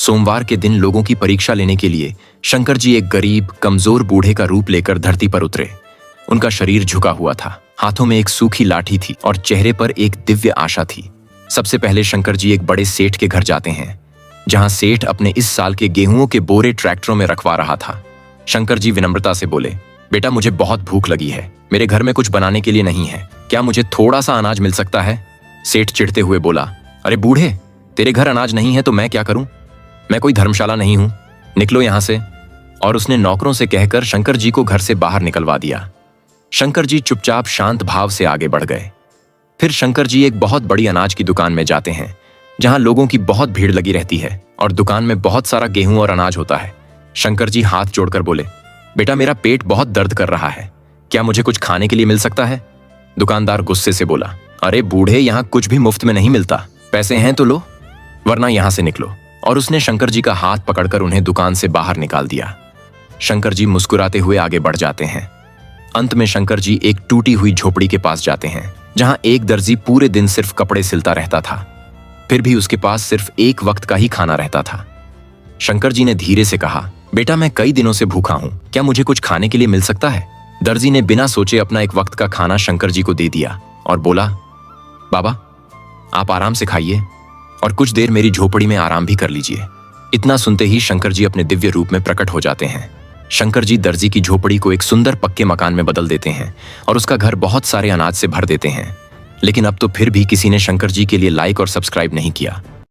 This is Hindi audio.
सोमवार के दिन लोगों की परीक्षा लेने के लिए शंकर जी एक गरीब कमजोर बूढ़े का रूप लेकर धरती पर उतरे। उनका शरीर झुका हुआ था, हाथों में एक सूखी लाठी थी और चेहरे पर एक दिव्य आशा थी। सबसे पहले शंकर जी एक बड़े सेठ के घर जाते हैं, जहां सेठ अपने इस साल के गेहूं के बोरे ट्रैक्टरों में रखवा रहा था। शंकर जी विनम्रता से बोले, बेटा मुझे बहुत भूख लगी है, मेरे घर में कुछ बनाने के लिए नहीं है, क्या मुझे थोड़ा सा अनाज मिल सकता है? सेठ चिढ़ते हुए बोला, अरे बूढ़े, तेरे घर अनाज नहीं है तो मैं क्या करूं? मैं कोई धर्मशाला नहीं हूं, निकलो यहां से। और उसने नौकरों से कहकर शंकर जी को घर से बाहर निकलवा दिया। शंकर जी चुपचाप शांत भाव से आगे बढ़ गए। फिर शंकर जी एक बहुत बड़ी अनाज की दुकान में जाते हैं, जहां लोगों की बहुत भीड़ लगी रहती है और दुकान में बहुत सारा गेहूं और अनाज होता है। शंकर जी हाथ जोड़कर बोले, बेटा मेरा पेट बहुत दर्द कर रहा है, क्या मुझे कुछ खाने के लिए मिल सकता है? दुकानदार गुस्से से बोला, अरे बूढ़े, यहाँ कुछ भी मुफ्त में नहीं मिलता, पैसे हैं तो लो, वरना यहां से निकलो। और उसने शंकर जी का हाथ पकड़कर उन्हें दुकान से बाहर निकाल दिया। शंकर जी मुस्कुराते हुए आगे बढ़ जाते हैं। अंत में शंकर जी एक टूटी हुई झोपड़ी के पास जाते हैं, जहां एक दर्जी पूरे दिन सिर्फ कपड़े सिलता रहता था। फिर भी उसके पास सिर्फ एक वक्त का ही खाना रहता था। शंकर जी ने धीरे से कहा, बेटा मैं कई दिनों से भूखा हूं, क्या मुझे कुछ खाने के लिए मिल सकता है? दर्जी ने बिना सोचे अपना एक वक्त का खाना शंकर जी को दे दिया और बोला, बाबा आप आराम से खाइए और कुछ देर मेरी झोपड़ी में आराम भी कर लीजिए। इतना सुनते ही शंकर जी अपने दिव्य रूप में प्रकट हो जाते हैं। शंकर जी दर्जी की झोपड़ी को एक सुंदर पक्के मकान में बदल देते हैं और उसका घर बहुत सारे अनाज से भर देते हैं। लेकिन अब तो फिर भी किसी ने शंकर जी के लिए लाइक और सब्सक्राइब नहीं किया।